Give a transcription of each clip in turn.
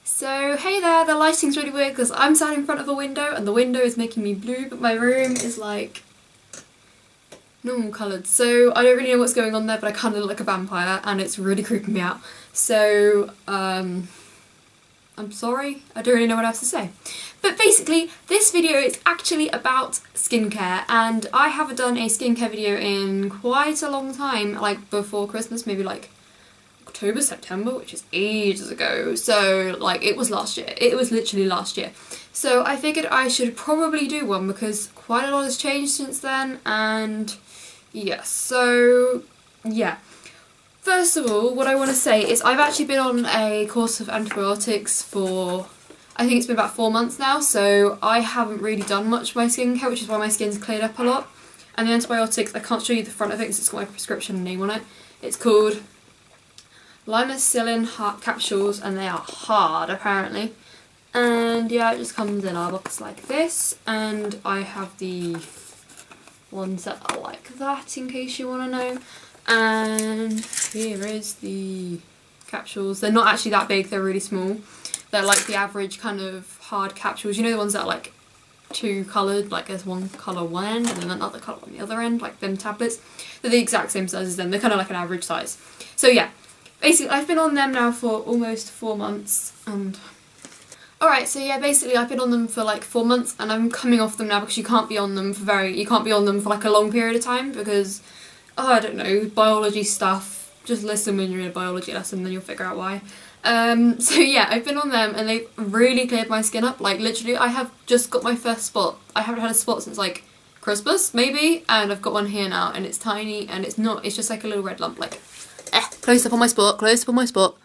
So hey there, the lighting's really weird because I'm sat in front of a window and the window is making me blue, but my room is like normal coloured. So I don't really know what's going on there, but I kind of look like a vampire and it's really creeping me out. So I'm sorry, I don't really know what else to say. But basically, this video is actually about skincare, and I haven't done a skincare video in quite a long time, like before Christmas, maybe like October, September, which is ages ago. So like it was last year. It was literally last year. So I figured I should probably do one because quite a lot has changed since then, and yeah, so yeah. First of all, what I want to say is I've actually been on a course of antibiotics for, I think it's been about 4 months now, so I haven't really done much of my skincare, which is why my skin's cleared up a lot. And the antibiotics, I can't show you the front of it because it's got my prescription name on it. It's called Limacillin heart capsules, and they are hard apparently. And yeah, it just comes in our box like this, and I have the ones that are like that in case you want to know. And here is the capsules. They're not actually that big, they're really small. They're like the average kind of hard capsules, you know, the ones that are like two coloured, like there's one colour one end and then another colour on the other end, like them tablets. They're the exact same size as them, they're kind of like an average size. So yeah, basically I've been on them now for almost 4 months, and alright, so yeah, basically I've been on them for like 4 months and I'm coming off them now because you can't be on them for like a long period of time because, oh, I don't know, biology stuff. Just listen when you're in a biology lesson, then you'll figure out why. So yeah, I've been on them and they've really cleared my skin up. Like literally, I have just got my first spot. I haven't had a spot since like Christmas, maybe, and I've got one here now and it's tiny and it's just like a little red lump, like, close up on my spot, close up on my spot.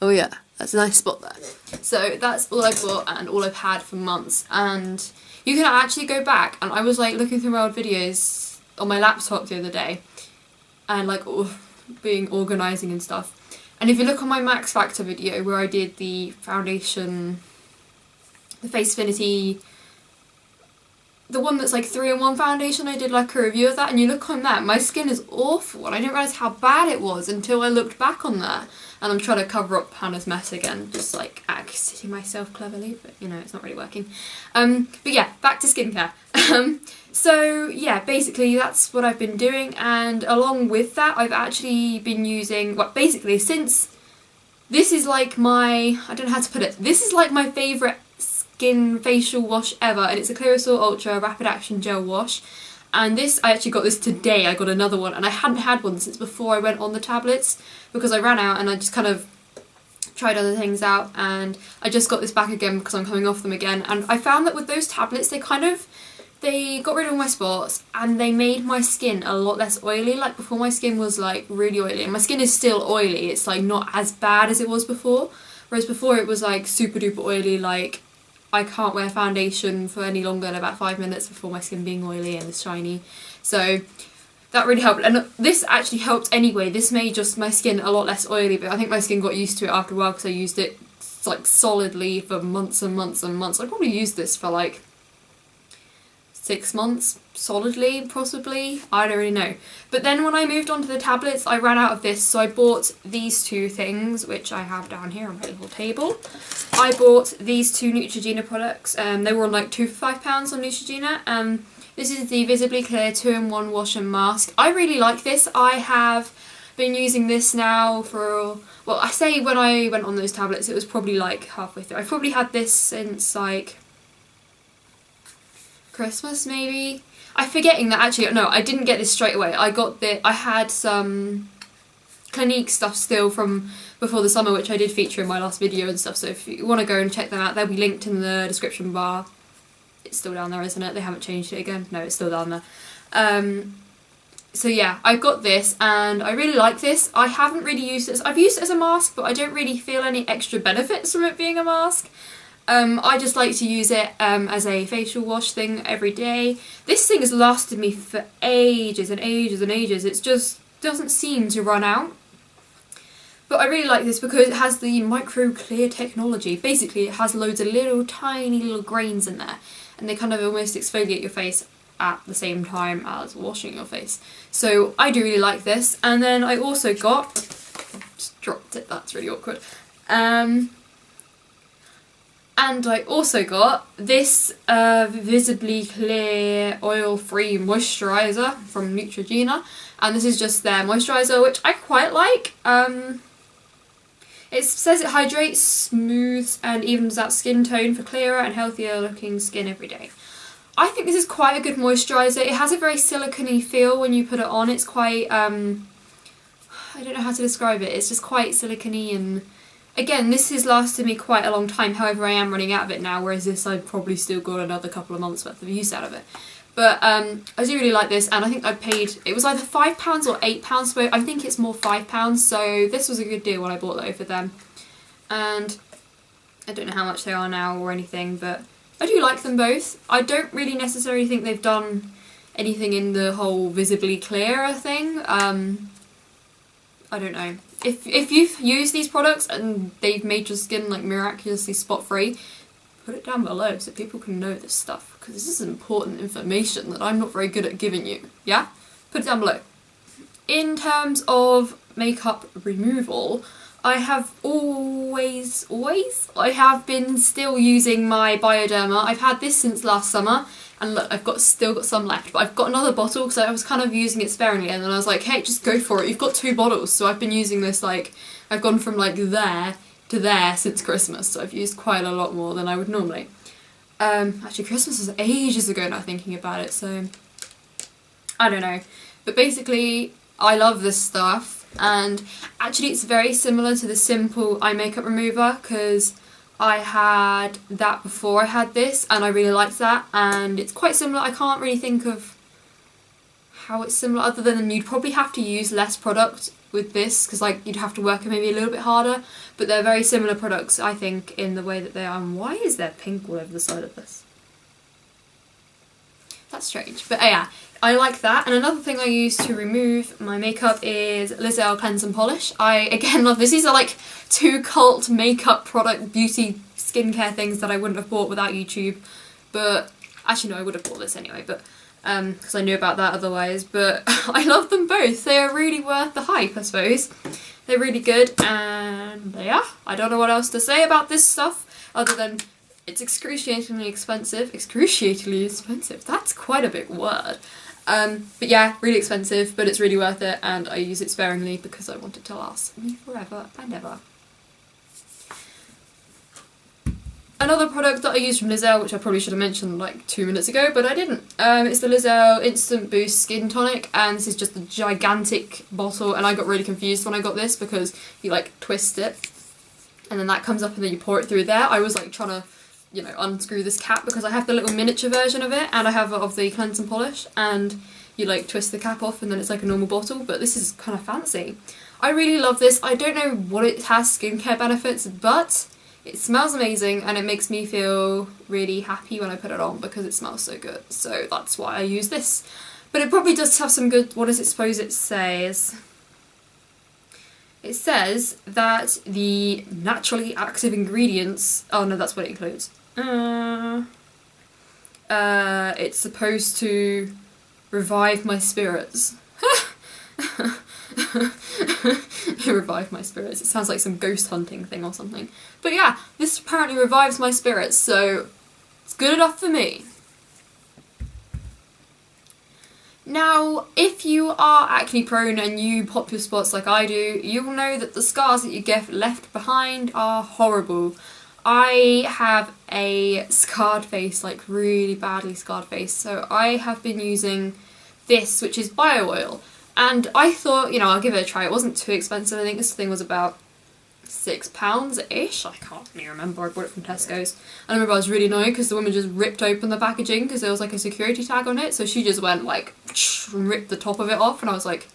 Oh yeah, that's a nice spot there. So that's all I've got and all I've had for months. And you can actually go back, and I was like looking through my old videos on my laptop the other day and like being organising and stuff. And if you look on my Max Factor video where I did the foundation, the Face Affinity, the one that's like 3-in-1 foundation, I did like a review of that, and you look on that, my skin is awful and I didn't realise how bad it was until I looked back on that. And I'm trying to cover up Hannah's mess again, just like exiting myself cleverly, but you know, it's not really working. But yeah, back to skincare. So yeah, basically that's what I've been doing, and along with that I've actually been using, well, basically since this is like my, I don't know how to put it, this is like my favourite skin facial wash ever, and it's a Clearasil Ultra Rapid Action Gel Wash. And this, I actually got this today, I got another one, and I hadn't had one since before I went on the tablets because I ran out and I just kind of tried other things out, and I just got this back again because I'm coming off them again. And I found that with those tablets, they got rid of all my spots and they made my skin a lot less oily. Like before, my skin was like really oily, and my skin is still oily, it's like not as bad as it was before, whereas before it was like super duper oily, like I can't wear foundation for any longer than about 5 minutes before my skin being oily and shiny. So that really helped, and this actually helped anyway. This made just my skin a lot less oily, but I think my skin got used to it after a while because I used it like solidly for months and months and months. I probably used this for like 6 months solidly, possibly, I don't really know. But then when I moved on to the tablets, I ran out of this, so I bought these two things, which I have down here on my little table. I bought these two Neutrogena products, they were on like £2 for £5 on Neutrogena. This is the Visibly Clear 2-in-1 Wash and Mask. I really like this. I have been using this now for, well, I say when I went on those tablets, it was probably like halfway through. I've probably had this since like Christmas maybe. I'm forgetting that actually, no, I didn't get this straight away. I had some Clinique stuff still from before the summer, which I did feature in my last video and stuff, so if you want to go and check them out, they'll be linked in the description bar. It's still down there, isn't it? They haven't changed it again. No, it's still down there. So yeah, I got this and I really like this. I haven't really used this. I've used it as a mask, but I don't really feel any extra benefits from it being a mask. I just like to use it as a facial wash thing every day. This thing has lasted me for ages and ages and ages. It just doesn't seem to run out. But I really like this because it has the micro clear technology. Basically, it has loads of little tiny little grains in there, and they kind of almost exfoliate your face at the same time as washing your face. So I do really like this. And then I also got, just dropped it, that's really awkward. And I also got this Visibly Clear Oil-Free Moisturiser from Neutrogena. And this is just their moisturiser, which I quite like. It says it hydrates, smooths and evens out skin tone for clearer and healthier looking skin every day. I think this is quite a good moisturiser. It has a very silicone-y feel when you put it on. It's quite, I don't know how to describe it. It's just quite silicone-y, and again, this has lasted me quite a long time. However, I am running out of it now, whereas this I've probably still got another couple of months worth of use out of it. But I do really like this, and I think I paid, it was either £5 or £8 for it. I think it's more £5, so this was a good deal when I bought that over them. And I don't know how much they are now or anything, but I do like them both. I don't really necessarily think they've done anything in the whole Visibly Clear thing. I don't know. If you've used these products and they've made your skin like miraculously spot free, put it down below so people can know this stuff, because this is important information that I'm not very good at giving you. Yeah? Put it down below. In terms of makeup removal, I have I have been still using my Bioderma. I've had this since last summer, and look, I've still got some left, but I've got another bottle because I was kind of using it sparingly, and then I was like, hey, just go for it, you've got 2 bottles. So I've been using this, like, I've gone from like there to there since Christmas, so I've used quite a lot more than I would normally. Actually, Christmas was ages ago now thinking about it, so I don't know. But basically, I love this stuff. And actually it's very similar to the Simple Eye Makeup Remover, because I had that before I had this and I really liked that, and it's quite similar. I can't really think of how it's similar other than you'd probably have to use less product with this, because like you'd have to work it maybe a little bit harder, but they're very similar products I think in the way that they are. And why is there pink all over the side of this? That's strange, but yeah, I like that. And another thing I use to remove my makeup is Lizelle Cleanse and Polish. I again love this. These are like 2 cult makeup product beauty skincare things that I wouldn't have bought without YouTube. But actually no, I would have bought this anyway, but because I knew about that otherwise. But I love them both. They are really worth the hype, I suppose. They're really good, and yeah, I don't know what else to say about this stuff other than it's excruciatingly expensive. Excruciatingly expensive. That's quite a big word. But yeah, really expensive, but it's really worth it, and I use it sparingly because I want it to last me forever and ever. Another product that I use from Lizelle, which I probably should have mentioned like 2 minutes ago, but I didn't. It's the Lizelle Instant Boost Skin Tonic, and this is just a gigantic bottle, and I got really confused when I got this because you like twist it, and then that comes up and then you pour it through there. I was like trying to, you know, unscrew this cap because I have the little miniature version of it, and I have it of the Cleanse and Polish, and you like twist the cap off and then it's like a normal bottle, but this is kind of fancy. I really love this. I don't know what it has skincare benefits, but it smells amazing and it makes me feel really happy when I put it on because it smells so good. So that's why I use this. But it probably does have some good, what does it suppose it says? It says that the naturally active ingredients, oh no, that's what it includes. It's supposed to revive my spirits. Revive my spirits. It sounds like some ghost hunting thing or something. But yeah, this apparently revives my spirits, so it's good enough for me. Now, if you are acne prone and you pop your spots like I do, you'll know that the scars that you get left behind are horrible. I have a scarred face, like really badly scarred face, so I have been using this, which is bio oil. And I thought, you know, I'll give it a try. It wasn't too expensive. I think this thing was about £6-ish. I can't really remember. I bought it from Tesco's. I remember I was really annoyed because the woman just ripped open the packaging because there was like a security tag on it. So she just went like, ripped the top of it off, and I was like,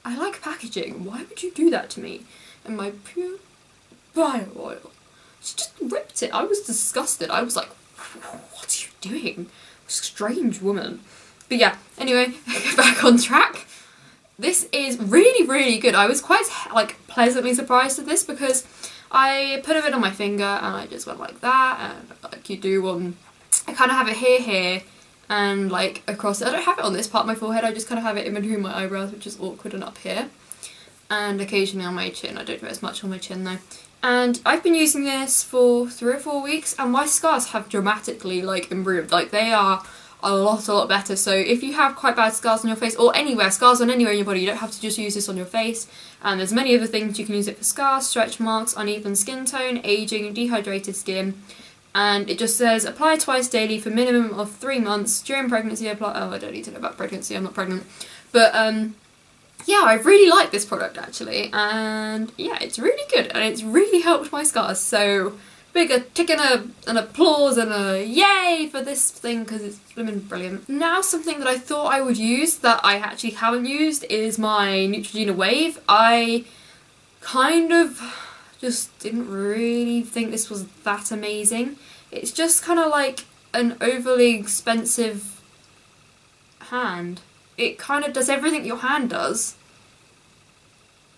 I like packaging. Why would you do that to me? And my pure bio oil. She just ripped it. I was disgusted. I was like, what are you doing? Strange woman. But yeah, anyway, back on track. This is really, really good. I was quite like pleasantly surprised at this because I put a bit on my finger and I just went like that, and like you do on, I kind of have it here, and like across it. I don't have it on this part of my forehead, I just kind of have it in between my eyebrows, which is awkward, and up here. And occasionally on my chin. I don't do it as much on my chin though. And I've been using this for 3 or 4 weeks and my scars have dramatically like improved. Like they are a lot better. So if you have quite bad scars on your face or anywhere, scars on anywhere in your body, you don't have to just use this on your face. And there's many other things you can use it for: scars, stretch marks, uneven skin tone, aging, dehydrated skin. And it just says apply twice daily for minimum of 3 months. During pregnancy apply. Oh, I don't need to know about pregnancy, I'm not pregnant. But yeah, I really like this product actually, and yeah, it's really good and it's really helped my scars. So big a tick and an applause and a yay for this thing because it's been brilliant. Now something that I thought I would use that I actually haven't used is my Neutrogena Wave. I kind of just didn't really think this was that amazing. It's just kind of like an overly expensive hand. It kind of does everything your hand does,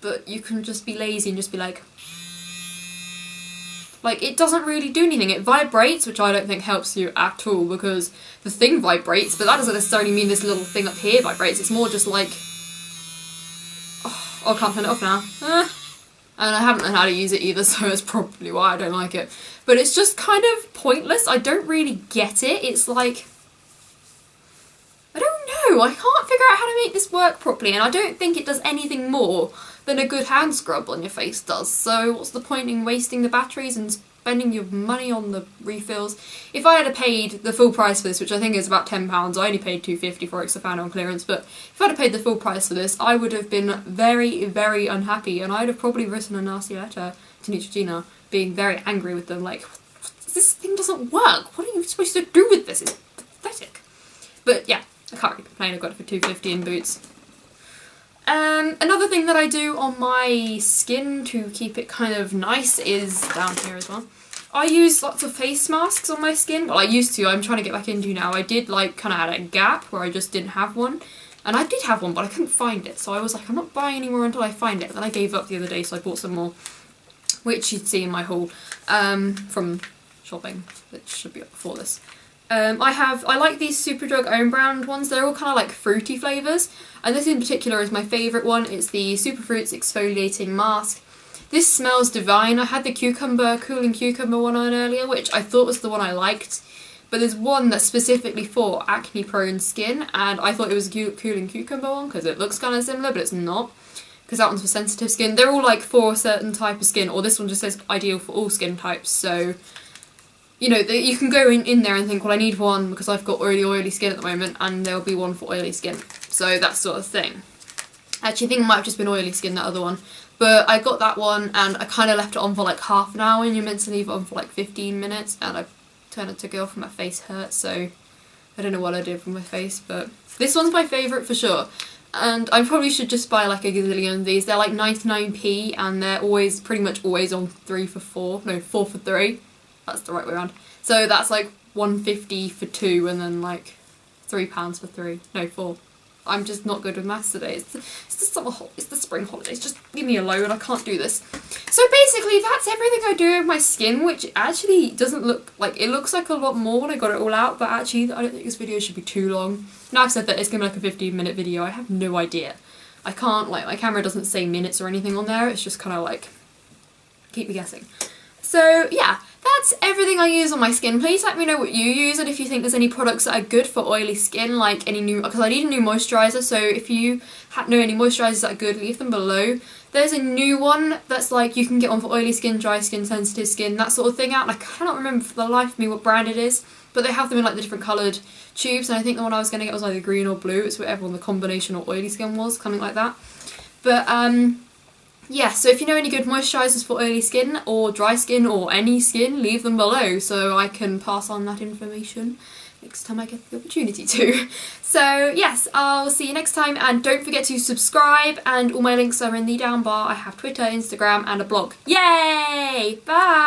but you can just be lazy and just be like it doesn't really do anything. It vibrates, which I don't think helps you at all because the thing vibrates, but that doesn't necessarily mean this little thing up here vibrates. It's more just like, oh, I can't turn it off now. And I haven't learned how to use it either, so that's probably why I don't like it. But it's just kind of pointless. I don't really get it. It's like, I don't know, I can't figure out how to make this work properly, and I don't think it does anything more than a good hand scrub on your face does. So what's the point in wasting the batteries and spending your money on the refills? If I had paid the full price for this, which I think is about £10, I only paid £2.50 for it because I found it on clearance, but if I'd have paid the full price for this, I would have been very, very unhappy, and I'd have probably written a nasty letter to Neutrogena, being very angry with them, like, this thing doesn't work, what are you supposed to do with this? It's pathetic. But yeah, I can't really complain, I got it for £2.50 in Boots. Another thing that I do on my skin to keep it kind of nice is down here as well. I use lots of face masks on my skin. Well, I used to, I'm trying to get back into now. I did like kind of had a gap where I just didn't have one. And I did have one, but I couldn't find it. So I was like, I'm not buying any more until I find it. And then I gave up the other day, so I bought some more, which you'd see in my haul from shopping, which should be up before this. I like these Superdrug own brand ones. They're all kind of like fruity flavours, and this in particular is my favourite one. It's the Superfruits Exfoliating Mask. This smells divine. I had the cooling cucumber one on earlier, which I thought was the one I liked, but there's one that's specifically for acne prone skin, and I thought it was a cooling cucumber one because it looks kind of similar, but it's not, because that one's for sensitive skin. They're all like for a certain type of skin, or this one just says ideal for all skin types, so you know, you can go in there and think, well, I need one because I've got really oily skin at the moment, and there'll be one for oily skin. So that sort of thing. Actually, I think it might have just been oily skin, that other one. But I got that one, and I kind of left it on for like half an hour, and you're meant to leave it on for like 15 minutes, and I turned it to go off and my face hurt, so I don't know what I did with my face, but this one's my favourite for sure. And I probably should just buy like a gazillion of these. They're like 99p, and they're always, pretty much always on 3 for 4. No, 4 for 3. That's the right way around. So that's like £1.50 for 2 and then like £3 for 3. No, 4. I'm just not good with maths today. It's the spring holidays. Just leave me alone. I can't do this. So basically that's everything I do with my skin, which actually doesn't look like, it looks like a lot more when I got it all out, but actually I don't think this video should be too long. Now I've said that it's going to be like a 15-minute video. I have no idea. I can't, like, my camera doesn't say minutes or anything on there. It's just kind of like, keep me guessing. So yeah, that's everything I use on my skin. Please let me know what you use, and if you think there's any products that are good for oily skin, like any new, because I need a new moisturiser, so if you know any moisturisers that are good, leave them below. There's a new one that's like, you can get one for oily skin, dry skin, sensitive skin, that sort of thing out, and I cannot remember for the life of me what brand it is, but they have them in like the different coloured tubes, and I think the one I was going to get was either green or blue. It's whatever one the combination or oily skin was, something like that. But yeah, so if you know any good moisturisers for oily skin or dry skin or any skin, leave them below so I can pass on that information next time I get the opportunity to. So yes, I'll see you next time, and don't forget to subscribe, and all my links are in the down bar. I have Twitter, Instagram and a blog. Yay! Bye!